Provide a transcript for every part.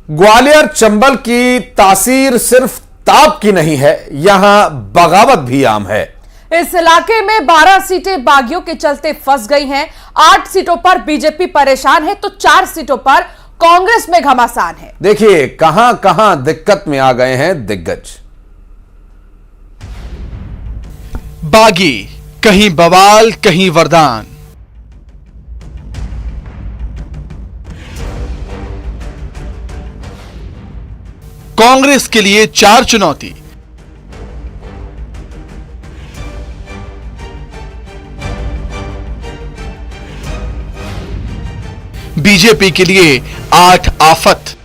ग्वालियर चंबल की तासीर सिर्फ ताप की नहीं है, यहां बगावत भी आम है। इस इलाके में 12 सीटें बागियों के चलते फंस गई हैं। 8 सीटों पर बीजेपी परेशान है तो 4 सीटों पर कांग्रेस में घमासान है। देखिए कहां कहां दिक्कत में आ गए हैं दिग्गज। बागी, कहीं बवाल कहीं वरदान। कांग्रेस के लिए 4 चुनौती। बीजेपी के लिए 8 आफत।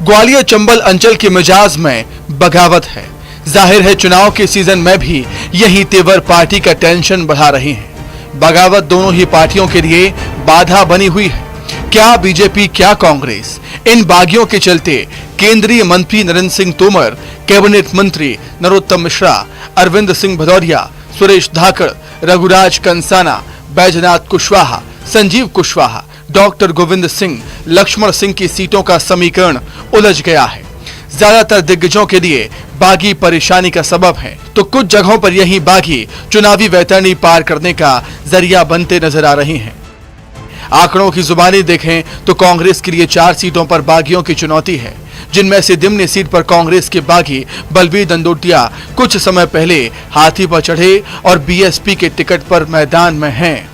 ग्वालियर चंबल अंचल के मिजाज में बगावत है। जाहिर है चुनाव के सीजन में भी यही तेवर पार्टी का टेंशन बढ़ा रहे हैं। बगावत दोनों ही पार्टियों के लिए बाधा बनी हुई है। क्या बीजेपी क्या कांग्रेस, इन बागियों के चलते केंद्रीय मंत्री नरेंद्र सिंह तोमर, कैबिनेट मंत्री नरोत्तम मिश्रा, अरविंद सिंह भदौरिया, सुरेश धाकड़, रघुराज कंसाना, बैजनाथ कुशवाहा, संजीव कुशवाहा, डॉक्टर गोविंद सिंह, लक्ष्मण सिंह की सीटों का समीकरण उलझ गया है। ज्यादातर दिग्गजों के लिए बागी परेशानी का सबब है तो कुछ जगहों पर यही बागी चुनावी वैतरणी पार करने का जरिया बनते नजर आ रही हैं। आंकड़ों की जुबानी देखें तो कांग्रेस के लिए 4 सीटों पर बागियों की चुनौती है, जिनमें से दिमनी सीट पर कांग्रेस के बागी बलबीर दंदोतिया कुछ समय पहले हाथी पर चढ़े और बीएसपी के टिकट पर मैदान में हैं।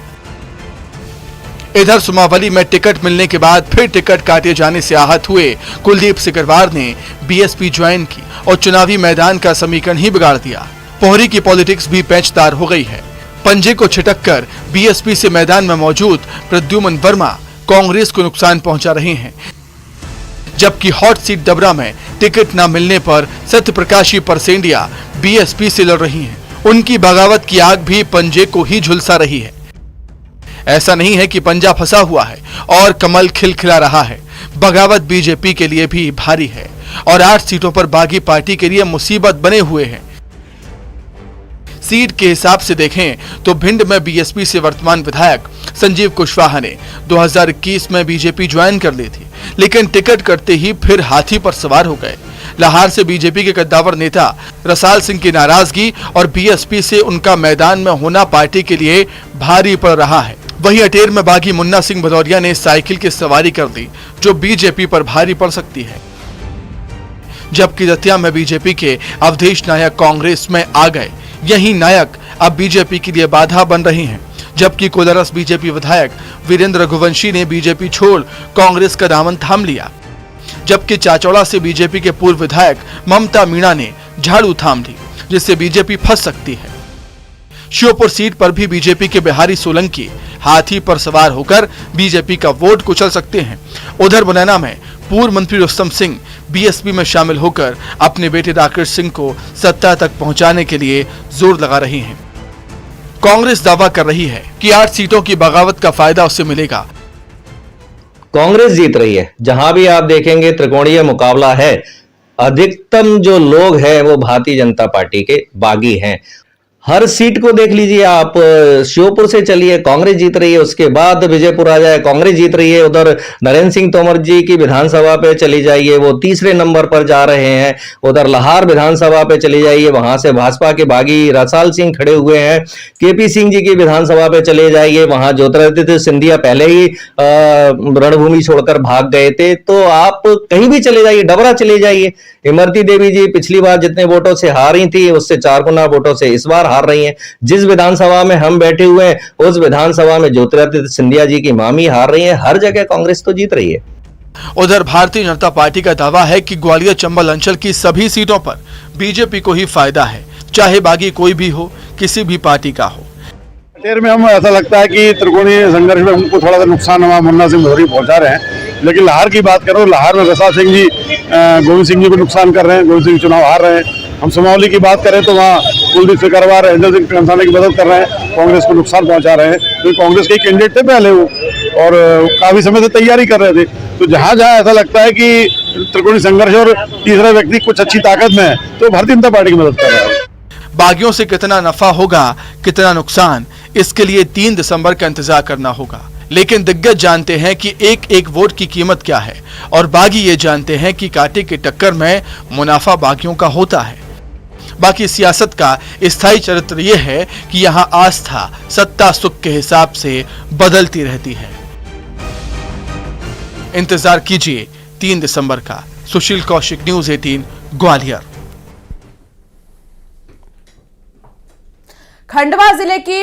इधर सुमावली में टिकट मिलने के बाद फिर टिकट काटे जाने से आहत हुए कुलदीप सिकरवार ने बीएसपी ज्वाइन की और चुनावी मैदान का समीकरण ही बिगाड़ दिया। पोहरी की पॉलिटिक्स भी पेचदार हो गई है। पंजे को छिटककर बीएसपी से मैदान में मौजूद प्रद्युमन वर्मा कांग्रेस को नुकसान पहुंचा रहे हैं, जबकि हॉट सीट डबरा में टिकट न मिलने पर सत्यप्रकाशी परसेंडिया बीएसपी से लड़ रही हैं। उनकी बगावत की आग भी पंजे को ही झुलसा रही है। ऐसा नहीं है कि पंजा फंसा हुआ है और कमल खिलखिला रहा है। बगावत बीजेपी के लिए भी भारी है और 8 सीटों पर बागी पार्टी के लिए मुसीबत बने हुए हैं। सीट के हिसाब से देखें तो भिंड में बीएसपी से वर्तमान विधायक संजीव कुशवाहा ने 2021 में बीजेपी ज्वाइन कर ली थी, लेकिन टिकट कटते ही फिर हाथी पर सवार हो गए। लाहौर से बीजेपी के कद्दावर नेता रसाल सिंह की नाराजगी और बीएसपी से उनका मैदान में होना पार्टी के लिए भारी पड़ रहा है। वहीं अटेर में बागी मुन्ना सिंह भदौरिया ने साइकिल की सवारी कर दी, जो बीजेपी पर भारी पड़ सकती है। जबकि दतिया में बीजेपी के अवधेश नायक कांग्रेस में आ गए। यही नायक अब बीजेपी के लिए बाधा बन रहे हैं। जबकि कोलारस बीजेपी विधायक वीरेंद्र रघुवंशी ने बीजेपी छोड़ कांग्रेस का दामन थाम लिया, जबकि चाचौड़ा से बीजेपी के पूर्व विधायक ममता मीणा ने झाड़ू थाम ली, जिससे बीजेपी फंस सकती है। श्योपुर सीट पर भी बीजेपी के बिहारी सोलंकी हाथी पर सवार होकर बीजेपी का वोट कुचल सकते हैं। उधर मुरैना में पूर्व मंत्री रुस्तम सिंह बीएसपी में शामिल होकर अपने बेटे राकेश सिंह को सत्ता तक पहुंचाने के लिए जोर लगा रही हैं। कांग्रेस दावा कर रही है कि 8 सीटों की बगावत का फायदा उसे मिलेगा। कांग्रेस जीत रही है। जहां भी आप देखेंगे त्रिकोणीय मुकाबला है। अधिकतम जो लोग हैं वो भारतीय जनता पार्टी के बागी हैं। हर सीट को देख लीजिए आप। श्योपुर से चलिए कांग्रेस जीत रही है, उसके बाद विजयपुर आ जाए कांग्रेस जीत रही है। उधर नरेंद्र सिंह तोमर जी की विधानसभा पे चली जाइए, वो तीसरे नंबर पर जा रहे हैं। उधर लाहौर विधानसभा पे चली जाइए, वहां से भाजपा के बागी रसाल सिंह खड़े हुए हैं। केपी सिंह जी की विधानसभा पे चले जाइए, वहां ज्योतिरादित्य सिंधिया पहले ही रणभूमि छोड़कर भाग गए थे। तो आप कहीं भी चले जाइए, डबरा चले जाइए, इमरती देवी जी पिछली बार जितने वोटों से हारी थी उससे 4 गुना वोटों से इस बार हार रही हैं। जिस विधानसभा में हम बैठे हुए हैं उस विधानसभा में ज्योतिरादित्य सिंधिया जी की मामी हार रही हैं। हर जगह कांग्रेस तो जीत रही है। उधर भारतीय जनता पार्टी का दावा है कि ग्वालियर चंबल अंचल की सभी सीटों पर बीजेपी को ही फायदा है, चाहे बागी कोई भी हो, किसी भी पार्टी का हो। अटेर में हम ऐसा लगता है कि त्रिकोणीय संघर्ष में उनको थोड़ा सा नुकसान हुआ, मुन्ना सिंह भदौरिया पहुंचा रहे हैं। लेकिन लाहौर की बात करो, लाहौर में रसाल सिंह जी गोविंद सिंह जी को नुकसान कर रहे हैं, गोविंद सिंह चुनाव हार रहे हैं। हम सुमावली की बात करें तो वहाँ कुलदीप सिकरवार रविंद्र सिंह कंसाना की मदद कर रहे हैं, कांग्रेस को नुकसान पहुंचा रहे हैं। तो कांग्रेस के कैंडिडेट थे पहले वो, और काफी समय से तैयारी कर रहे थे। तो जहाँ जहाँ ऐसा लगता है कि त्रिकोणीय संघर्ष और तीसरा व्यक्ति कुछ अच्छी ताकत में है तो भारतीय जनता पार्टी की मदद कर रहा है। बागियों से कितना नफा होगा, कितना नुकसान, इसके लिए 3 दिसंबर का इंतजार करना होगा। लेकिन दिग्गज जानते हैं कि एक एक वोट की कीमत क्या है और बागी ये जानते हैं कि कांटे की टक्कर में मुनाफा बागियों का होता है। बाकी सियासत का स्थायी चरित्र यह है कि यहां आस्था सत्ता सुख के हिसाब से बदलती रहती है। इंतजार कीजिए 3 दिसंबर का। सुशील कौशिक, न्यूज़ 18, ग्वालियर। खंडवा जिले की